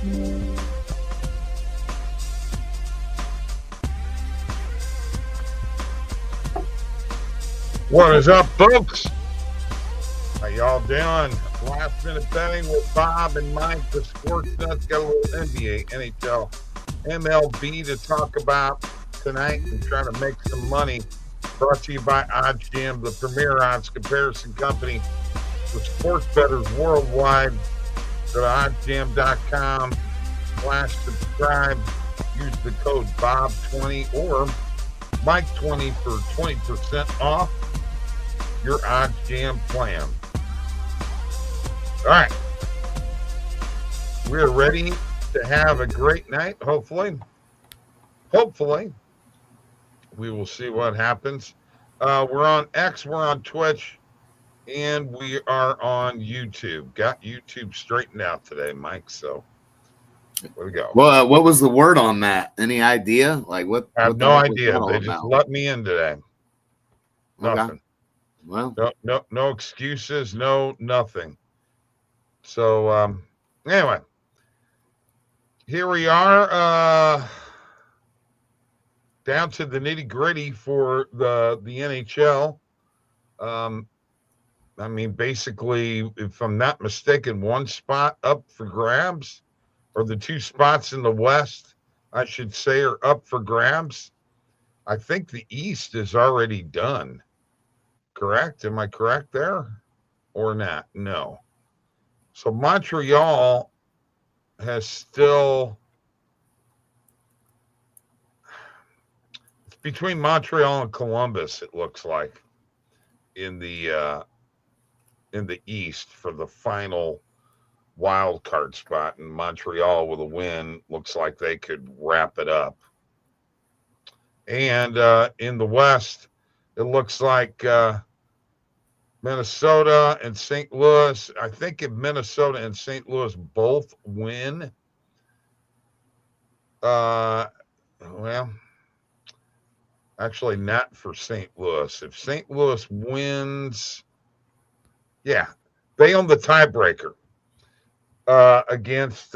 What is up, folks? How y'all doing? Last minute betting with Bob and Mike for Sports Nutz. Got a little NBA, NHL, MLB to talk about tonight and trying to make some money. Brought to you by OddsJam, the premier odds comparison company for sports bettors worldwide. Go to oddsjam.com/subscribe. Use the code BOB20 or Mike20 for 20% off your OddsJam plan. All right. We're ready to have a great night, hopefully. Hopefully. We will see what happens. We're on X, we're on Twitch, and we are on YouTube. Got YouTube straightened out today, Mike, so there we go. Well, what was the word on that? Any idea? Like what? I have what no idea. They just about? let me in today. Nothing. Okay. Well, no excuses, no nothing. So anyway, here we are, down to the nitty gritty for the NHL. I mean, basically, if I'm not mistaken, one spot up for grabs, or the two spots in the West, I should say, are up for grabs. I think the East is already done. Correct? Am I correct there or not? No. So Montreal has still, it's between Montreal and Columbus, it looks like, in the East for the final wild card spot. And Montreal with a win looks like they could wrap it up. And in the West, it looks like Minnesota and St. Louis. I think if Minnesota and St. Louis both win, well, actually not for St. Louis. If St. Louis wins, yeah, they own the tiebreaker against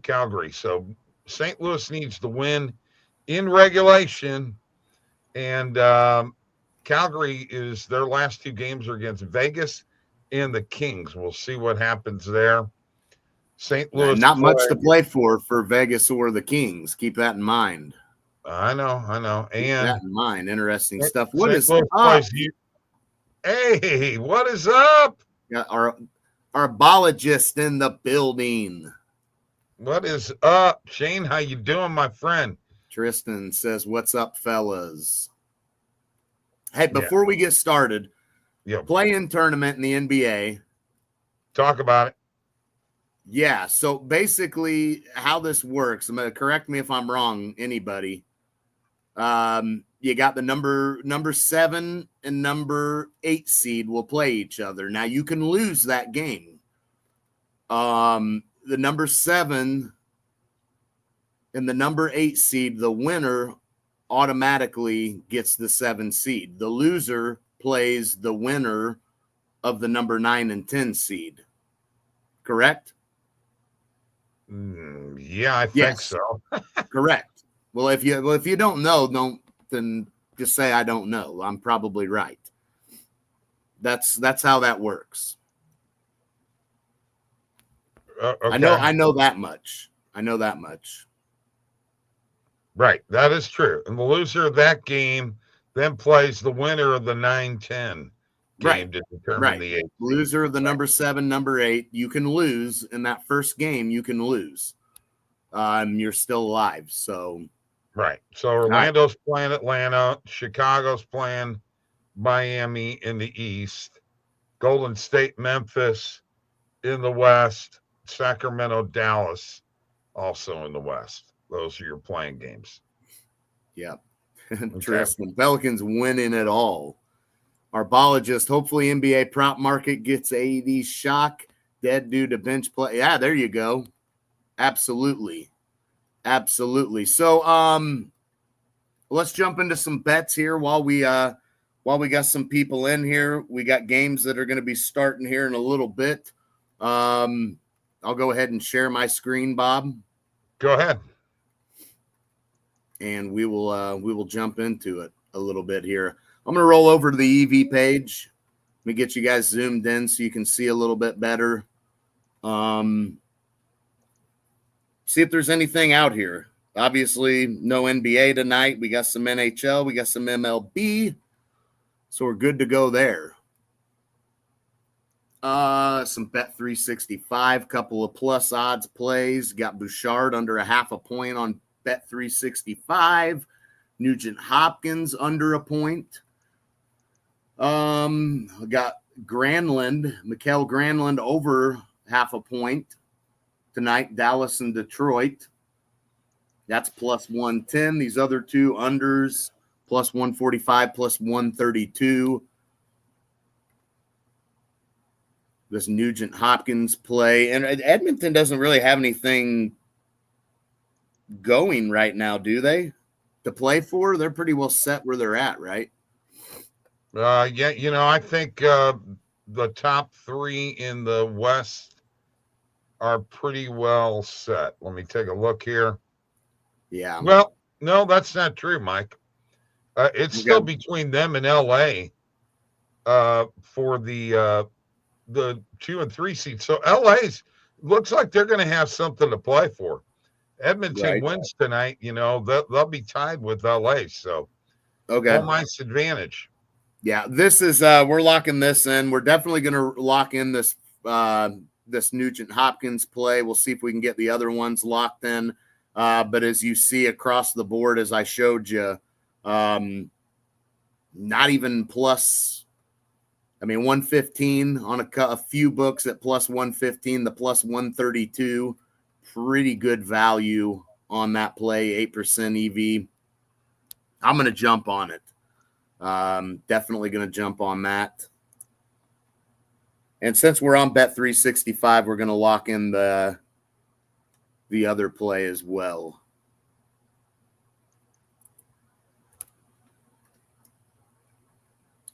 Calgary. So St. Louis needs to win in regulation, and Calgary is their last two games are against Vegas and the Kings. We'll see what happens there. St. Louis, not much to play for Vegas or the Kings. Keep that in mind. I know. And keep that in mind. Interesting stuff. What is up? Hey, what is up? Yeah, our biologist in the building. What is up, Shane? How you doing, my friend? Tristan says, "What's up, fellas?" Hey, before we get started, play-in tournament in the NBA. Talk about it. Yeah, so basically how this works, correct me if I'm wrong, anybody. You got the number 7 and number 8 seed will play each other. Now, you can lose that game. The number 7 and the number 8 seed, the winner automatically gets the 7 seed. The loser plays the winner of the number 9 and 10 seed. Correct? Yeah, I think so. Correct. Well, if you don't know, then just say I don't know. I'm probably right. That's how that works. Okay. I know that much. Right, that is true. And the loser of that game then plays the winner of the 9-10 game to determine the 8. Loser of the number 7, number 8, you can lose in that first game. You can lose. You're still alive. So right. So Orlando's playing Atlanta. Chicago's playing Miami in the East. Golden State, Memphis in the West. Sacramento, Dallas also in the West. Those are your playing games. Yep. Tristan, Pelicans winning it all. Our biologist, hopefully NBA prop market gets AD shock. Dead due to bench play. Yeah, there you go. Absolutely. So let's jump into some bets here while we got some people in here. We got games that are going to be starting here in a little bit. I'll go ahead and share my screen, Bob. Go ahead. And we will jump into it a little bit here. I'm going to roll over to the EV page. Let me get you guys zoomed in so you can see a little bit better. See if there's anything out here. Obviously, no NBA tonight. We got some NHL. We got some MLB. So we're good to go there. Some Bet365, couple of plus odds plays. Got Bouchard under 0.5 point on Bet365. Nugent Hopkins under 1 point. I got Mikael Granlund over 0.5 point tonight. Dallas and Detroit. That's plus 110. These other two unders, plus 145, plus 132. This Nugent Hopkins play. And Edmonton doesn't really have anything going right now, do they? To play for? They're pretty well set where they're at, right? Yeah, I think the top three in the West are pretty well set. Let me take a look here. Yeah. Well, no, that's not true, Mike. It's still between them and LA for the 2 and 3 seats. So LA's looks like they're going to have something to play for. Edmonton wins tonight, they'll be tied with LA. So home ice advantage. Yeah, this is we're locking this in. We're definitely going to lock in this Nugent Hopkins play. We'll see if we can get the other ones locked in. But as you see across the board, as I showed you, not even plus. 115 on a few books at plus 115, the plus 132. Pretty good value on that play, 8% EV. I'm going to jump on it. Definitely going to jump on that. And since we're on Bet365, we're going to lock in the other play as well.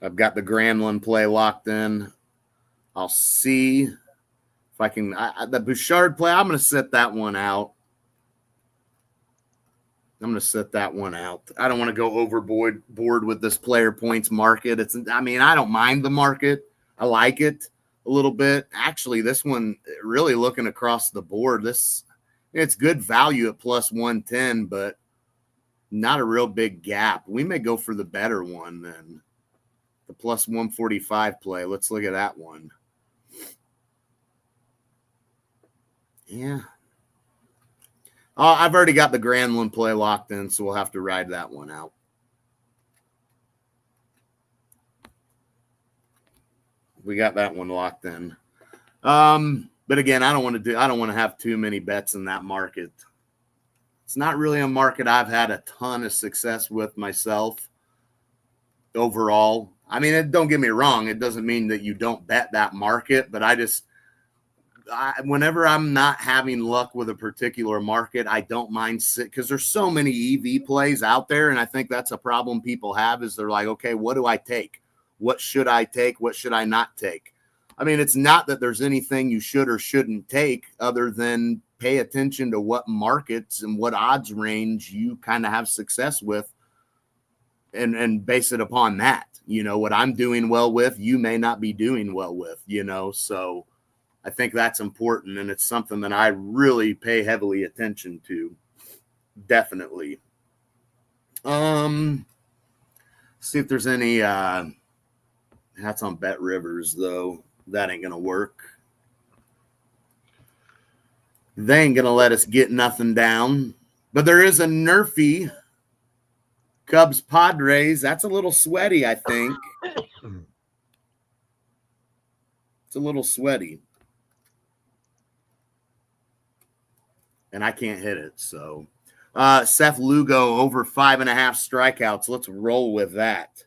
I've got the Granlund play locked in. I'll see if I can. The Bouchard play, I'm going to set that one out. I don't want to go overboard with this player points market. I don't mind the market. I like it a little bit. Actually, this one, really looking across the board, it's good value at plus 110, but not a real big gap. We may go for the better one then. The plus 145 play. Let's look at that one. Yeah. I've already got the Granlund play locked in, so we'll have to ride that one out. We got that one locked in. But again, I don't want to have too many bets in that market. It's not really a market I've had a ton of success with myself overall. Don't get me wrong. It doesn't mean that you don't bet that market, but whenever I'm not having luck with a particular market, I don't mind because there's so many EV plays out there. And I think that's a problem people have is they're like, okay, what do I take? What should I take? What should I not take? It's not that there's anything you should or shouldn't take other than pay attention to what markets and what odds range you kind of have success with and base it upon that. What I'm doing well with, you may not be doing well with, so I think that's important. And it's something that I really pay heavily attention to. Definitely. See if there's any, that's on Bet Rivers though. That ain't going to work. They ain't going to let us get nothing down, but there is a nerfy Cubs Padres. That's a little sweaty, I think. It's a little sweaty. And I can't hit it. So Seth Lugo over 5.5 strikeouts. Let's roll with that.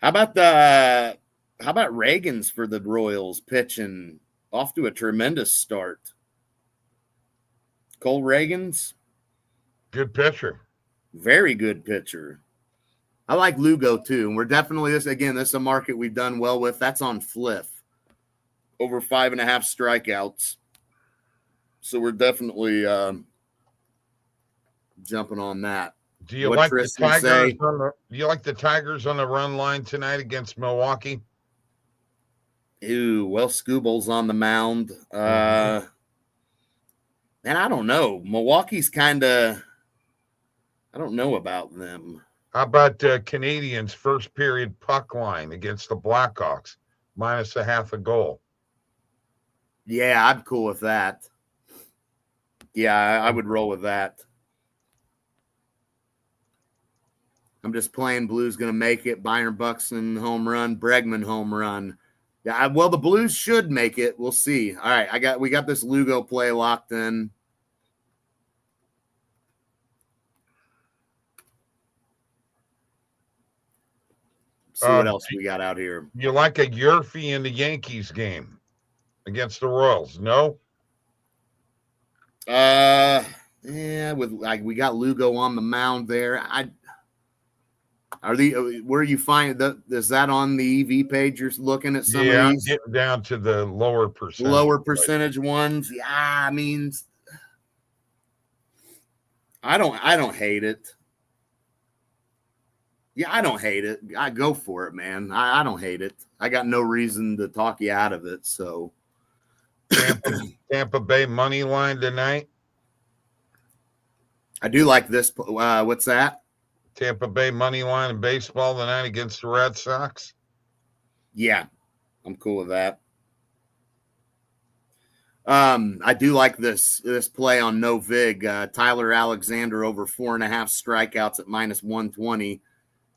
How about Reagans for the Royals pitching off to a tremendous start? Cole Reagans. Good pitcher. Very good pitcher. I like Lugo too. And we're definitely this is a market we've done well with. That's on Fliff. Over 5.5 strikeouts. So we're definitely jumping on that. Do you What like the Tristan Tigers say? do you like the Tigers on the run line tonight against Milwaukee? Ooh, well, Scooble's on the mound. Man, I don't know. Milwaukee's kind of, I don't know about them. How about Canadians' first period puck line against the Blackhawks, minus a half a goal? Yeah, I'm cool with that. Yeah, I would roll with that. I'm just playing Blues going to make it. Byron Buxton home run, Bregman home run. Yeah, well, the Blues should make it. We'll see. All right, we got this Lugo play locked in. See what else we got out here. You like a Yurfie in the Yankees game against the Royals? No. Yeah, with we got Lugo on the mound there. Where you find that? Is that on the EV page? You're looking at some of these? I'm getting down to the lower percentage ones. Yeah, I mean, I don't hate it. Yeah, I don't hate it. I go for it, man. I don't hate it. I got no reason to talk you out of it. So, Tampa Bay money line tonight. I do like this. What's that? Tampa Bay money line in baseball tonight against the Red Sox. Yeah, I'm cool with that. I do like this play on no vig. Tyler Alexander over 4.5 strikeouts at minus 120.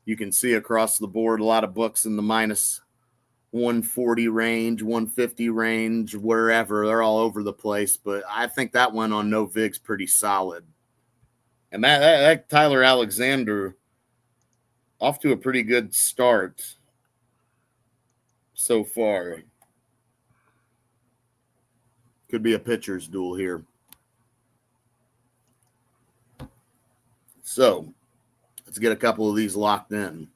You can see across the board a lot of books in the minus 140 range, 150 range, wherever. They're all over the place, but I think that one on no vig's pretty solid. And that Tyler Alexander off to a pretty good start so far. Could be a pitcher's duel here. So let's get a couple of these locked in.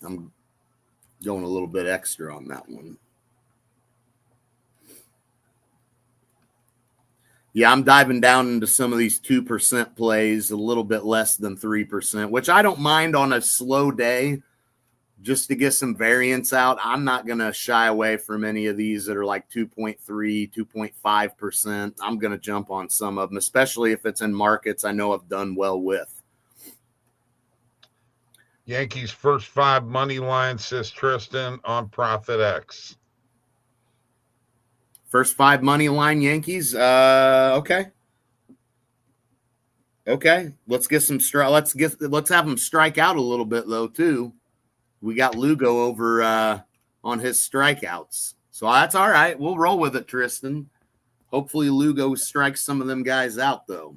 I'm going a little bit extra on that one. Yeah, I'm diving down into some of these 2% plays, a little bit less than 3%, which I don't mind on a slow day just to get some variance out. I'm not going to shy away from any of these that are like 2.3, 2.5%. I'm going to jump on some of them, especially if it's in markets I know I've done well with. Yankees first 5 money line, says Tristan, on Profit X. First 5 money line Yankees. Okay. Let's get some let's have them strike out a little bit though too. We got Lugo over on his strikeouts, so that's all right. We'll roll with it, Tristan. Hopefully Lugo strikes some of them guys out though.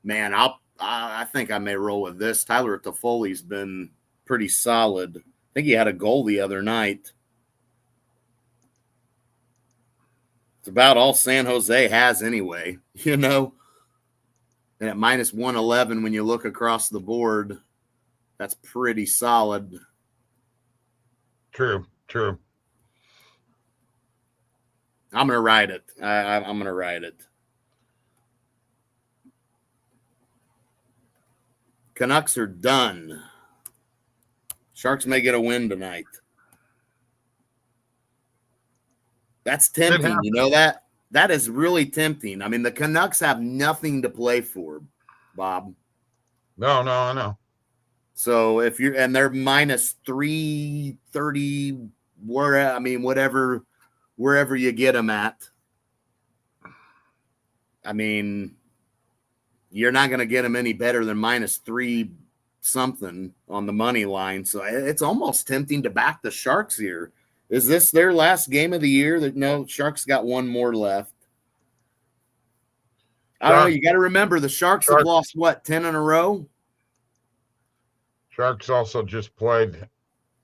Man, I think I may roll with this. Tyler Toffoli's been pretty solid. I think he had a goal the other night. It's about all San Jose has anyway, you know. And at minus 111, when you look across the board, that's pretty solid. True. I'm going to ride it. I'm going to ride it. Canucks are done. Sharks may get a win tonight. That's tempting. You know that? That is really tempting. I mean, the Canucks have nothing to play for, Bob. No, I know. So if you're, and they're minus 330, wherever you get them at. I mean, you're not going to get them any better than minus 3 something on the money line. So it's almost tempting to back the Sharks here. Is this their last game of the year? No, Sharks got one more left. I don't know. You got to remember the Sharks have lost, 10 in a row? Sharks also just played.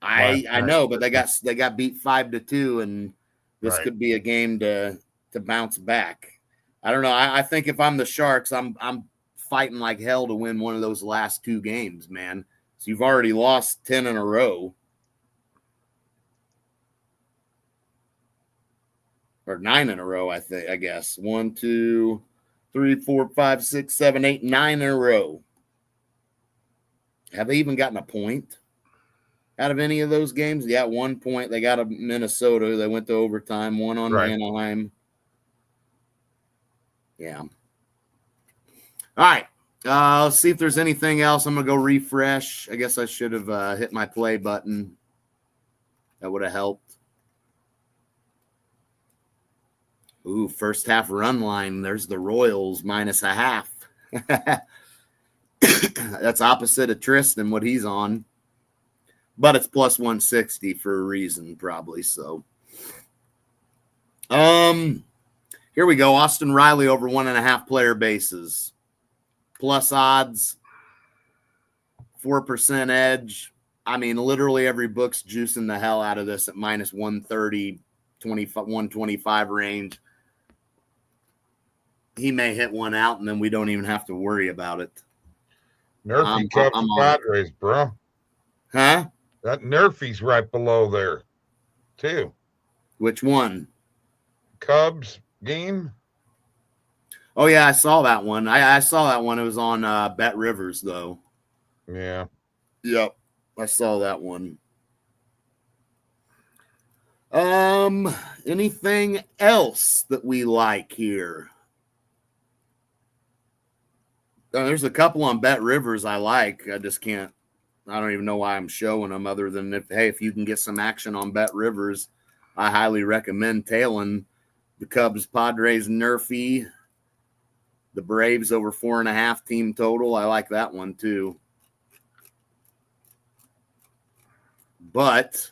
I know, but they got beat 5-2, and this could be a game to bounce back. I don't know. I think if I'm the Sharks, I'm fighting like hell to win one of those last 2 games, man. So you've already lost 10 in a row. or 9 in a row, I guess. 1, 2, 3, 4, 5, 6, 7, 8, 9 in a row. Have they even gotten a point out of any of those games? Yeah, 1 point. They got a Minnesota. They went to overtime. 1 on Anaheim. Yeah. All right. Let's see if there's anything else. I'm going to go refresh. I guess I should have hit my play button. That would have helped. Ooh, first half run line. There's the Royals -0.5. That's opposite of Tristan, what he's on. But it's plus 160 for a reason, probably. So, here we go. Austin Riley over 1.5 player bases. Plus odds, 4% edge. I mean, literally every book's juicing the hell out of this at -130, 125 range. He may hit one out, and then we don't even have to worry about it. Nerfy Cubs Padres, bro. Huh? That Nerfy's right below there, too. Which one? Cubs game. Oh, yeah, I saw that one. I saw that one. It was on Bet Rivers, though. Yeah. Yep. I saw that one. Anything else that we like here? There's a couple on Bet Rivers I like. I just can't. I don't even know why I'm showing them other than if you can get some action on Bet Rivers, I highly recommend tailing the Cubs, Padres, Nerfy, the Braves over 4.5 team total. I like that one too. But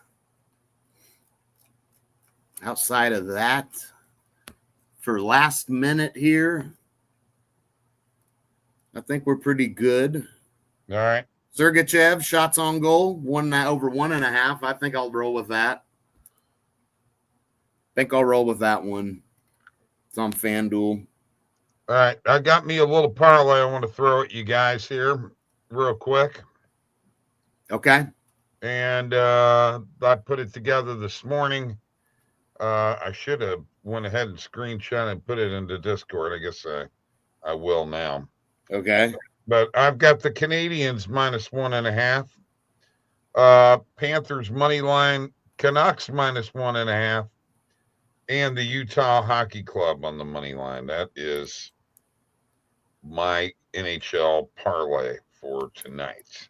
outside of that, for last minute here, I think we're pretty good. All right. Sergachev, shots on goal, over 1.5. I think I'll roll with that. It's on FanDuel. All right. I got me a little parlay I want to throw at you guys here real quick. Okay. And I put it together this morning. I should have went ahead and screenshot and put it into Discord. I guess I will now. Okay. But I've got the Canadians -1.5. Panthers money line, Canucks -1.5, and the Utah Hockey Club on the money line. That is my NHL parlay for tonight.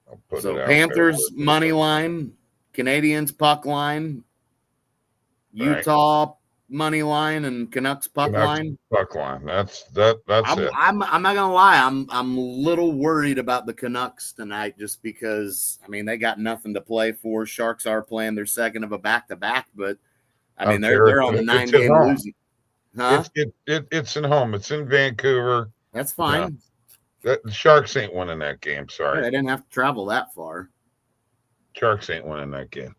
I'll put it out Panthers money line, Canadians puck line, Utah money line, and Canucks puck line. Puck line. That's it. I'm not gonna lie. I'm a little worried about the Canucks tonight, just because they got nothing to play for. Sharks are playing their second of a back-to-back, but they're on the 9-game losing. Huh? It's at home. It's in Vancouver. That's fine. The Sharks ain't winning that game. Sorry, I didn't have to travel that far. Sharks ain't winning that game.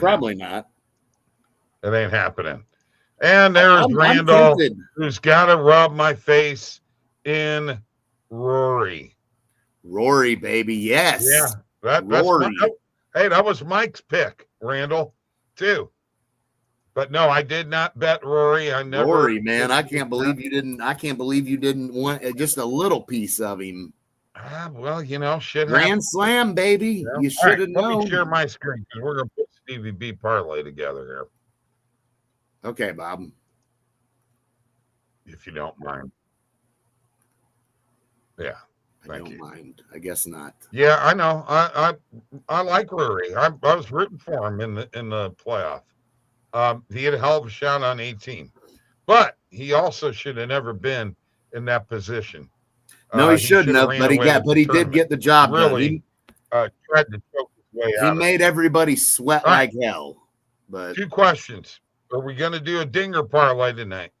Probably not. It ain't happening. And there's Randall, who's got to rub my face in Rory. Rory, baby. Yes. Yeah. That's Rory. That was Mike's pick, Randall, too. But no, I did not bet Rory. Rory, man, I can't believe you didn't want just a little piece of him. Well, shit. Grand Slam, baby. You should have known. Let me share my screen because we're going to put Stevie B parlay together here. Okay, Bob. If you don't mind. Yeah. I don't mind. I guess not. Yeah, I know. I like Rory. I was rooting for him in the playoff. He had a hell of a shot on 18. But he also should have never been in that position. No, he shouldn't have, but he did get the job done. Tried to choke his way out. He made everybody sweat like hell. But 2 questions. Are we going to do a dinger parlay tonight?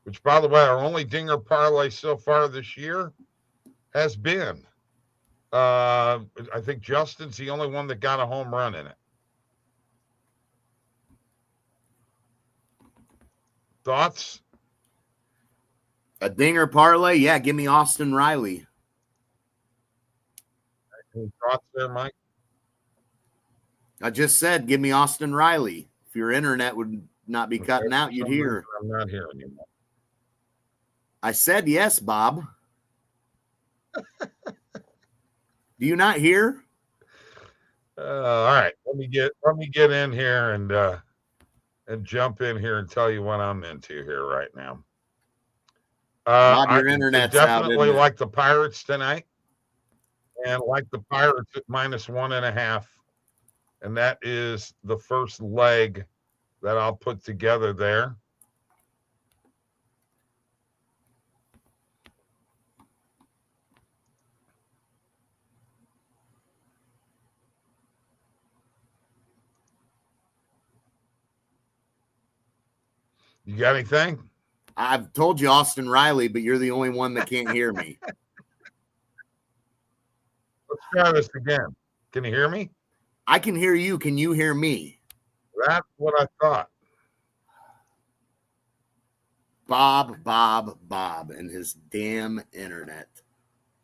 Which, by the way, our only dinger parlay so far this year has been. I think Justin's the only one that got a home run in it. Thoughts? A dinger parlay? Yeah, give me Austin Riley. Any thoughts there, Mike? I just said, give me Austin Riley. If your internet would not be cutting out, you'd hear. I'm not here anymore. I said yes, Bob. Do you not hear? All right, let me get in here and jump in here and tell you what I'm into here right now. Bob, your internet's definitely out, like the Pirates tonight, and like the Pirates at -1.5, and that is the first leg that I'll put together there. You got anything? I've told you Austin Riley, but you're the only one that can't hear me. Let's try this again. Can you hear me? I can hear you. Can you hear me? That's what I thought. Bob, and his damn internet.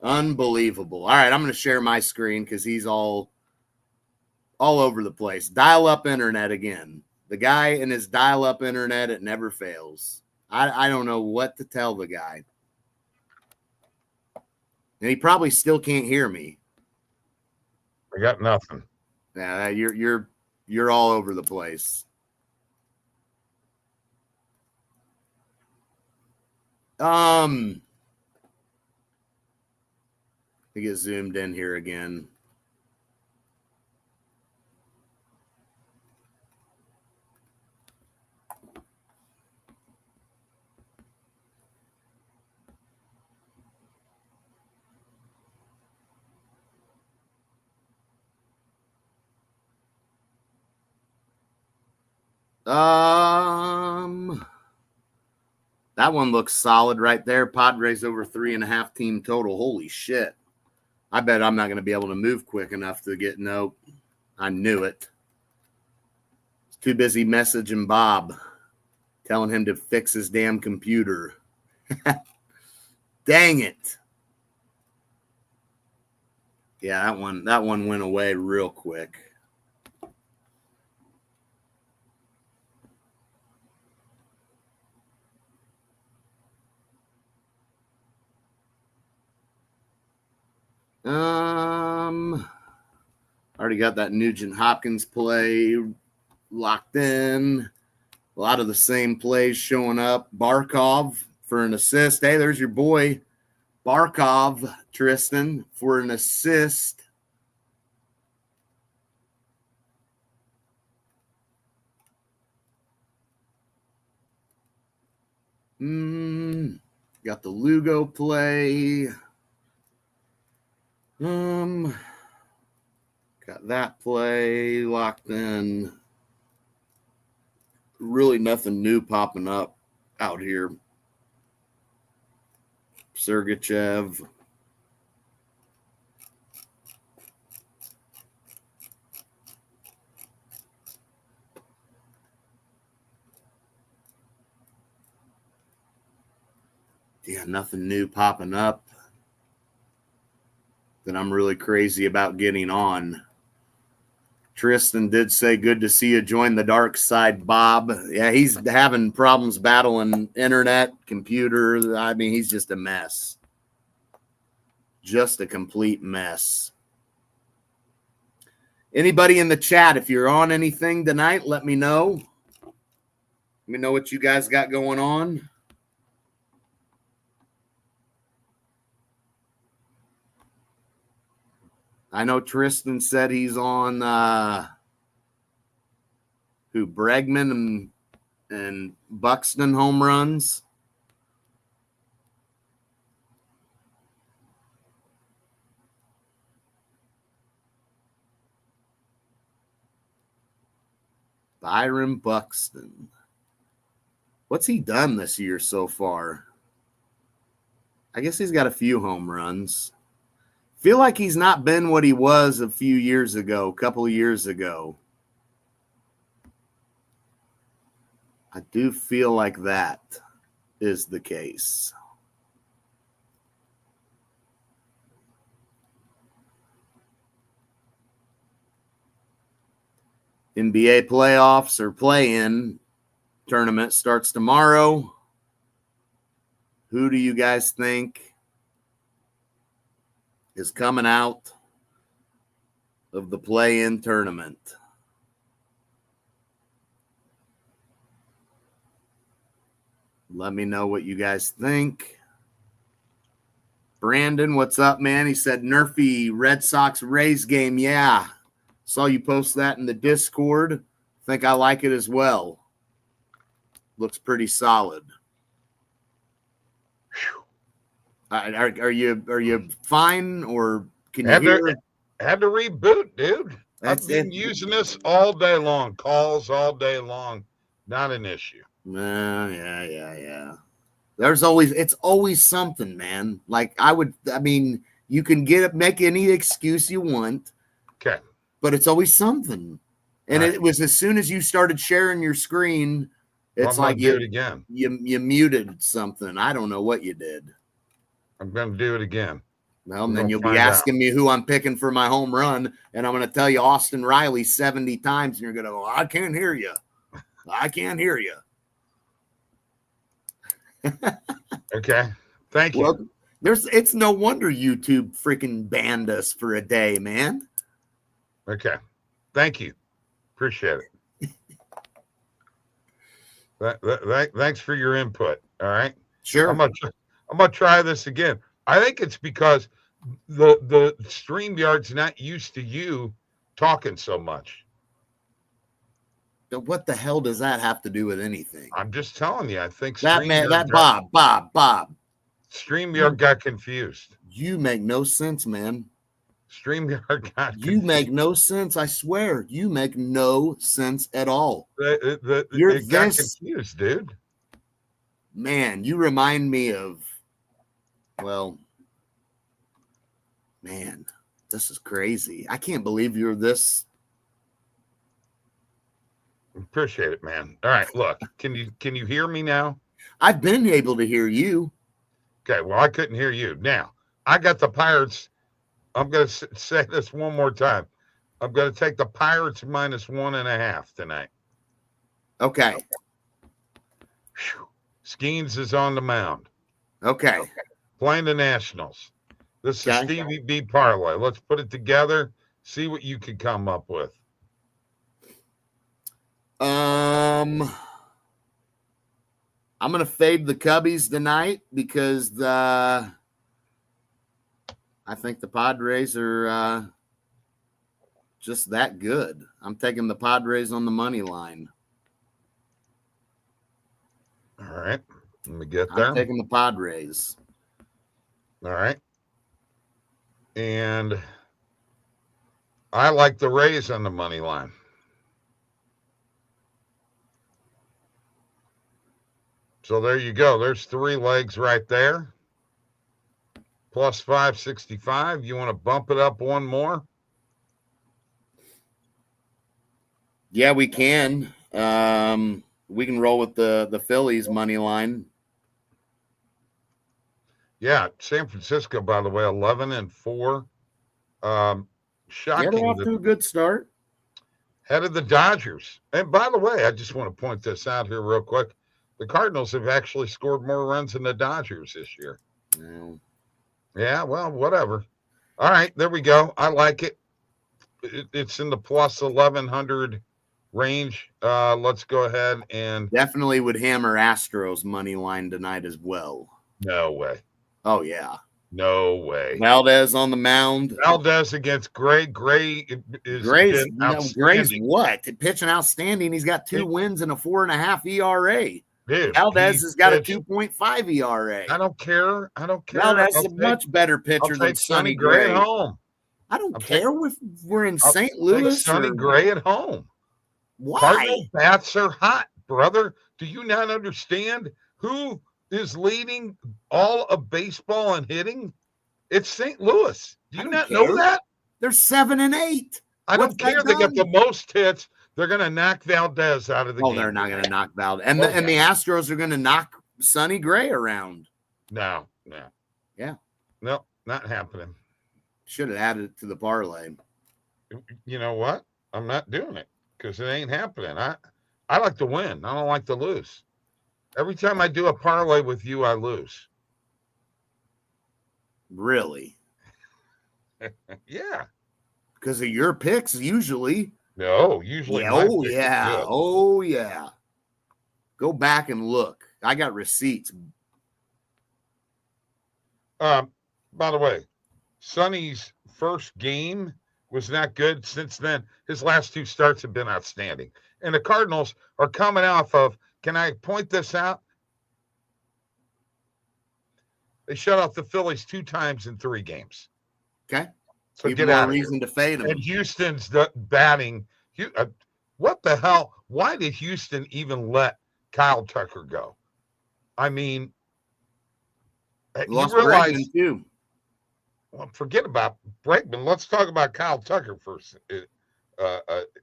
Unbelievable. All right, I'm going to share my screen because he's all over the place. Dial-up internet again. The guy and his dial-up internet, it never fails. I don't know what to tell the guy. And he probably still can't hear me. I got nothing. Yeah, you're all over the place. Let me get zoomed in here again. That one looks solid right there. Padres over 3.5 team total. Holy shit. I bet I'm not going to be able to move quick enough to get nope. I knew it. Too busy messaging Bob, telling him to fix his damn computer. Dang it. Yeah, that one went away real quick. Already got that Nugent Hopkins play locked in. A lot of the same plays showing up. Barkov for an assist. Hey, there's your boy Barkov, Tristan, for an assist. Got the Lugo play. Got that play locked in. Really nothing new popping up out here. Sergachev. Yeah, nothing new popping up that I'm really crazy about getting on. Tristan did say, good to see you join the dark side, Bob. Yeah, he's having problems battling internet, computer. I mean, he's just a mess. Just a complete mess. Anybody in the chat, if you're on anything tonight, let me know. Let me know what you guys got going on. I know Tristan said he's on Bregman and Buxton home runs. Byron Buxton. What's he done this year so far? I guess he's got a few home runs. Feel like he's not been what he was a couple of years ago. I do feel like that is the case. NBA playoffs or play-in tournament starts tomorrow. Who do you guys think is coming out of the play-in tournament? Let me know what you guys think. Brandon, what's up, man? He said Nerfy Red Sox Rays game. Yeah. Saw you post that in the Discord. Think I like it as well. Looks pretty solid. Are you fine, or can you hear? Had to reboot, dude. I've been using this all day long. Calls all day long. Not an issue. Yeah. It's always something, man. Like you can make any excuse you want. Okay. But it's always something. And It was as soon as you started sharing your screen, it's like do it again. You muted something. I don't know what you did. I'm going to do it again. Well, and then you'll be asking me who I'm picking for my home run, and I'm going to tell you Austin Riley 70 times, and you're going to go, I can't hear you. I can't hear you. Okay. Thank you. Well, it's no wonder YouTube freaking banned us for a day, man. Okay. Thank you. Appreciate it. Thanks for your input. All right. Sure. I'm gonna try this again. I think it's because the StreamYard's not used to you talking so much. What the hell does that have to do with anything? I'm just telling you. I think Bob. StreamYard got confused. You make no sense, man. StreamYard got confused. You make no sense. I swear, you make no sense at all. It got confused, dude. Man, you remind me of. Well, man, this is crazy. I can't believe you're this. Appreciate it, man. All right, look, can you hear me now? I've been able to hear you. Okay, well, I couldn't hear you. Now, I got the Pirates. I'm going to say this one more time. I'm going to take the Pirates -1.5 tonight. Okay. Skeens is on the mound. Okay. Playing the Nationals. This is Stevie B parlay. Let's put it together. See what you can come up with. I'm going to fade the Cubbies tonight because I think the Padres are just that good. I'm taking the Padres on the money line. All right. Let me get there. I'm taking the Padres. All right. And I like the Rays on the money line. So there you go. There's 3 legs right there. Plus 565. You want to bump it up one more? Yeah, we can. We can roll with the Phillies money line. Yeah, San Francisco, by the way, 11-4. Shocking. Yeah, they're off to a good start. Head of the Dodgers. And by the way, I just want to point this out here real quick. The Cardinals have actually scored more runs than the Dodgers this year. No. Yeah, well, whatever. All right, there we go. I like it. It's in the plus 1,100 range. Let's go ahead and definitely would hammer Astros money line tonight as well. No way. Oh yeah. No way. Valdez on the mound. Valdez against Gray. Gray's what? Pitching outstanding. He's got 2 wins and a 4.5 ERA. Dude, Valdez has got a 2.5 ERA. I don't care. Valdez is a much better pitcher than Sonny Gray at home. I don't care if we're in St. Louis. Sonny Gray at home. Why? Cardinal bats are hot, brother. Do you not understand who is leading all of baseball and hitting? It's St. Louis. Do you not know that? They're 7-8. I don't care. They got the most hits. They're going to knock Valdez out of the game. They're not going to knock Valdez. And the Astros are going to knock Sonny Gray around. No. Yeah. No, not happening. Should have added it to the parlay. You know what? I'm not doing it because it ain't happening. I like to win. I don't like to lose. Every time I do a parlay with you, I lose. Really? Yeah. Because of your picks, usually. No, usually. Yeah, my oh, pick is yeah. good. Oh, yeah. Go back and look. I got receipts. By the way, Sonny's first game was not good. Since then, his last 2 starts have been outstanding. And the Cardinals are coming off of, can I point this out? They shut off the Phillies 2 times in 3 games. Okay. So Even get more out of reason here. to fade them. And Houston's batting. What the hell? Why did Houston even let Kyle Tucker go? I mean, Lost you realize, Bregman too. Well, forget about Bregman. Let's talk about Kyle Tucker for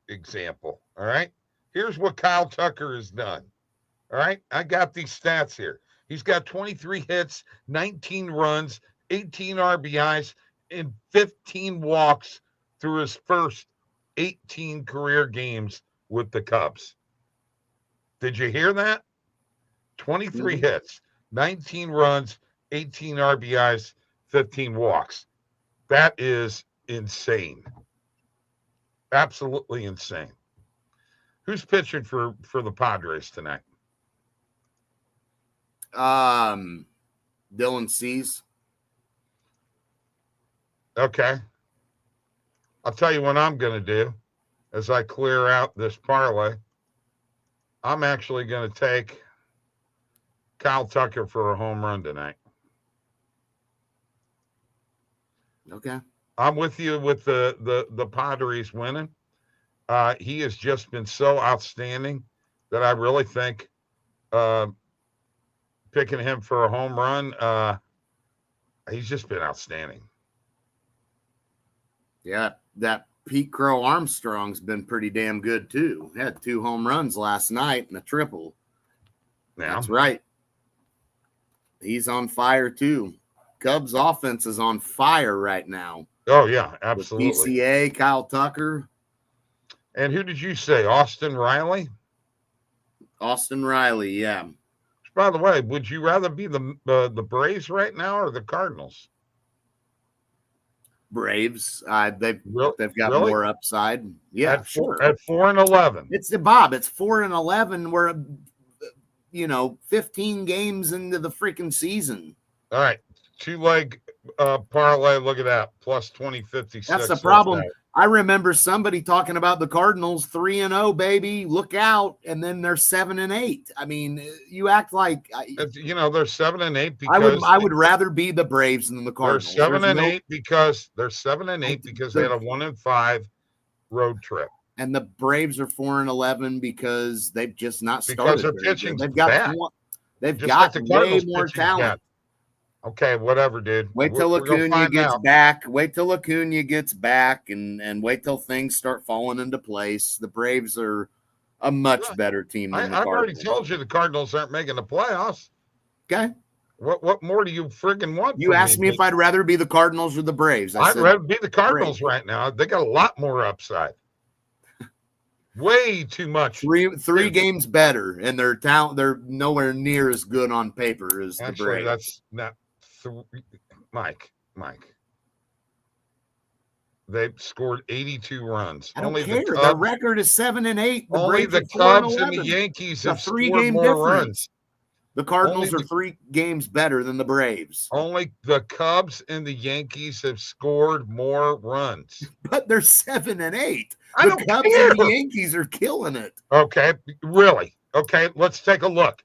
example. All right. Here's what Kyle Tucker has done. All right. I got these stats here. He's got 23 hits, 19 runs, 18 RBIs, and 15 walks through his first 18 career games with the Cubs. Did you hear that? 23 hits, 19 runs, 18 RBIs, 15 walks. That is insane. Absolutely insane. Who's pitching for the Padres tonight? Dylan Cease. Okay. I'll tell you what I'm going to do as I clear out this parlay. I'm actually going to take Kyle Tucker for a home run tonight. Okay. I'm with you with the Padres winning. He has just been so outstanding that I really think picking him for a home run, he's just been outstanding. Yeah, that Pete Crow Armstrong's been pretty damn good too. He had 2 home runs last night and a triple. Yeah. That's right. He's on fire too. Cubs offense is on fire right now. Oh, yeah, absolutely. With PCA, Kyle Tucker. And who did you say? Austin Riley? Austin Riley, yeah. By the way, would you rather be the Braves right now or the Cardinals? Braves. They've got really? more upside. Yeah, sure. At 4-11. It's Bob. It's 4-11. We're 15 games into the freaking season. All right, 2-leg parlay. Look at that, plus 2056. That's the problem. I remember somebody talking about the Cardinals 3-0, baby. Look out, and then they're 7-8. I mean, you act like they're 7-8 because I would rather be the Braves than the Cardinals. They're 7-8 because they're 7-8 because they had a 1-5 road trip. And the Braves are 4-11 because they've just not started. Because their pitching, they've got way more talent. Okay, whatever, dude. Wait till Acuna gets back. Wait till Acuna gets back, and wait till things start falling into place. The Braves are a much better team than the Cardinals. I've already told you the Cardinals aren't making the playoffs. Okay. What more do you friggin' want? You asked me if I'd rather be the Cardinals or the Braves. I'd rather be the Cardinals right now. They got a lot more upside. Way too much. Three games better, and their talent, they're nowhere near as good on paper as the Braves. That's not Mike. They've scored 82 runs. I don't care. Their record is 7-8. Only the Cubs and the Yankees have scored more runs. The Cardinals are 3 games better than the Braves. Only the Cubs and the Yankees have scored more runs. But they're 7-8. The Cubs and the Yankees are killing it. Okay, really? Okay, let's take a look.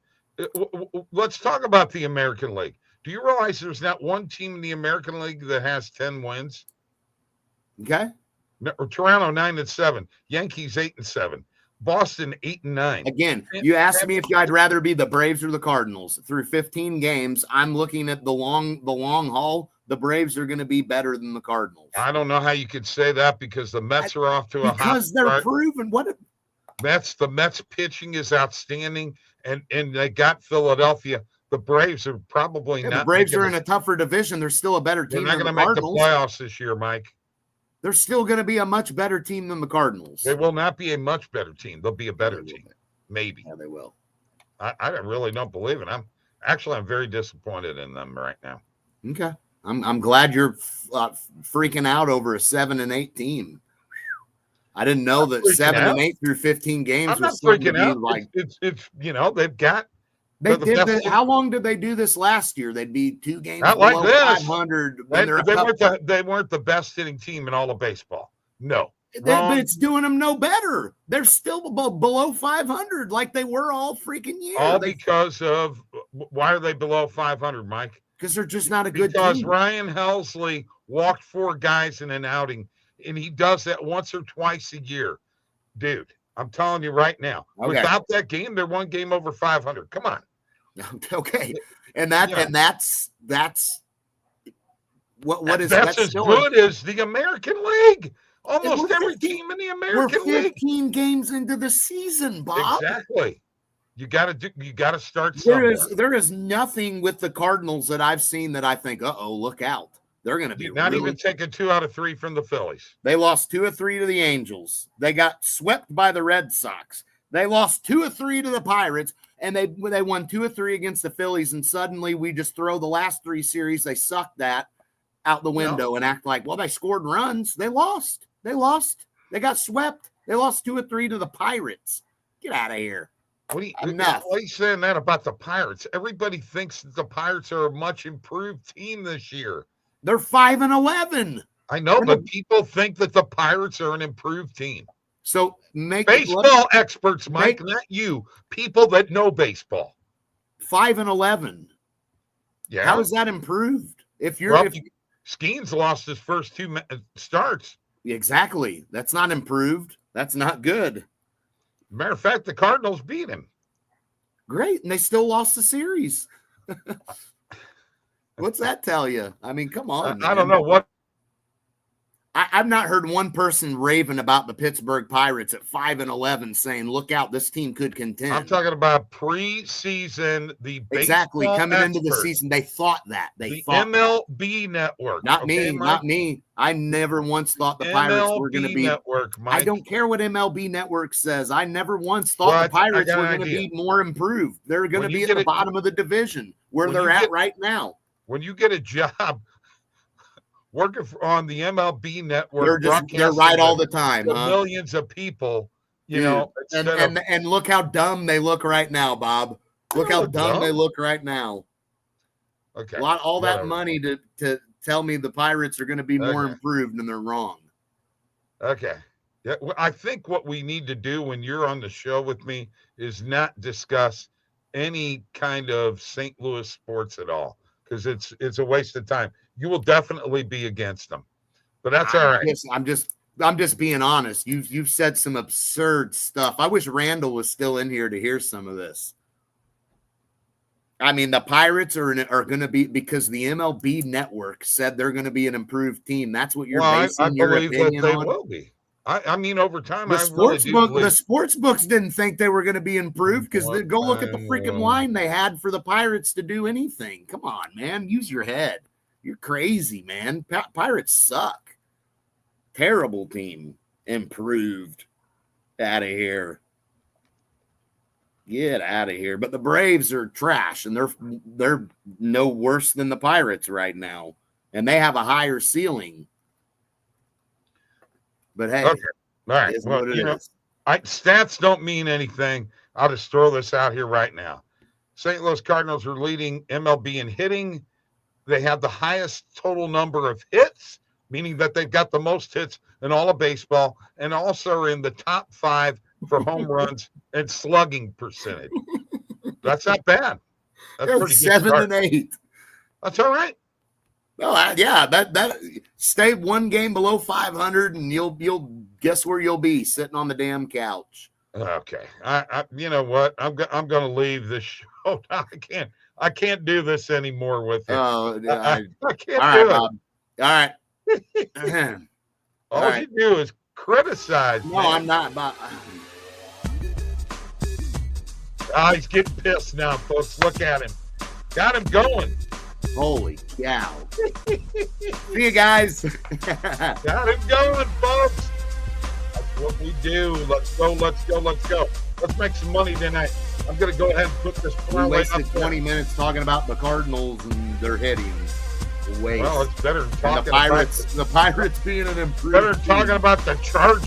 Let's talk about the American League. Do you realize there's not one team in the American League that has 10 wins? Okay. Toronto 9-7, Yankees 8-7, Boston 8-9. Again, you asked me if I'd rather be the Braves or the Cardinals. Through 15 games, I'm looking at the long haul. The Braves are going to be better than the Cardinals. I don't know how you could say that because the Mets are off to a hot start. Because they're proven. The Mets pitching is outstanding, and they got Philadelphia. The Braves are probably not. The Braves are in a tougher division. They're still a better team. They're not going to make the playoffs this year, Mike. they're still going to be a much better team than the Cardinals. They will not be a much better team. They'll be a better team. Maybe. Yeah, they will. I really don't believe it. I'm very disappointed in them right now. Okay. I'm glad you're freaking out over a 7-8 team. I didn't know that 7-8 through 15 games I'm was not freaking out. Like it's they've got. They did. How long did they do this last year? They'd be 2 games not below like this. 500. They weren't the best hitting team in all of baseball. No. But it's doing them no better. They're still below 500 like they were all freaking year. All because of why are they below 500, Mike? Because they're just not a good team. Because team. Ryan Helsley walked 4 guys in an outing, and he does that once or twice a year. Dude, I'm telling you right now. Okay. Without that game, they're 1 game over 500. Come on. Okay. And that's what is that's as good as the American League. Almost every team in the American League. 15 games into the season, Bob. Exactly. You got to start somewhere. There is nothing with the Cardinals that I've seen that I think, look out. They're going to be not even taking 2 out of 3 from the Phillies. They lost 2 of 3 to the Angels. They got swept by the Red Sox. They lost 2 of 3 to the Pirates, and they won 2 of 3 against the Phillies. And suddenly we just throw the last 3 series. They sucked that out the window and act like, well, they scored runs. They lost. They got swept. They lost 2 of 3 to the Pirates. Get out of here. Why are you saying that about the Pirates? Everybody thinks that the Pirates are a much improved team this year. They're 5-11. I know, but people think that the Pirates are an improved team. So baseball experts, Mike, not you. People that know baseball. 5-11. Yeah. How is that improved? Skeens lost his first 2 starts. Exactly. That's not improved. That's not good. Matter of fact, the Cardinals beat him. Great. And they still lost the series. What's that tell you? I mean, come on. I don't know what. I've not heard one person raving about the Pittsburgh Pirates at 5-11 saying, look out, this team could contend. I'm talking about preseason, exactly coming into the season. They thought that. The MLB Network. Not me. I never once thought the Pirates were going to be. Network, Mike. I don't care what MLB Network says. I never once thought the Pirates were going to be more improved. They're going to be at the bottom of the division where they're at right now. When you get a job working on the MLB Network, they're right all the time. Millions of people, know. And look how dumb they look right now, Bob. Look how dumb they look right now. Okay. All that money to tell me the Pirates are going to be more improved, and they're wrong. Okay. Yeah, I think what we need to do when you're on the show with me is not discuss any kind of St. Louis sports at all, because it's a waste of time. You will definitely be against them, but that's all right. I'm just being honest. You've said some absurd stuff. I wish Randall was still in here to hear some of this. I mean, the Pirates are going to be, because the MLB Network said they're going to be an improved team. That's what you're basing your opinion on. They will be. I mean, over time, the sports books didn't think they were going to be improved, because go look at the freaking line they had for the Pirates to do anything. Come on, man. Use your head. You're crazy, man. Pirates suck. Terrible team. Improved. Out of here. Get out of here. But the Braves are trash, and they're no worse than the Pirates right now. And they have a higher ceiling. But hey, okay. All right. Well, stats don't mean anything. I'll just throw this out here right now. St. Louis Cardinals are leading MLB in hitting. They have the highest total number of hits, meaning that they've got the most hits in all of baseball, and also are in the top 5 for home runs and slugging percentage. That's not bad. That's pretty 7 and 8. That's all right. Well, that stay 1 game below 500, and you'll guess where you'll be, sitting on the damn couch. Okay, I you know what? I'm going to leave this show. I can't do this anymore with it. Oh, I can't all do right, Bob. All right. All you do is criticize. No, man. I'm not, Bob. He's getting pissed now, folks. Look at him. Got him going. Holy cow. See you guys. Got it going, folks. That's what we do. Let's go. Let's make some money tonight. I'm going to go ahead and put this We parlay wasted up there. 20 minutes talking about the Cardinals and their hitting. Waste. Well, it's better than And talking the Pirates being an improved better than team. talking about the Chargers.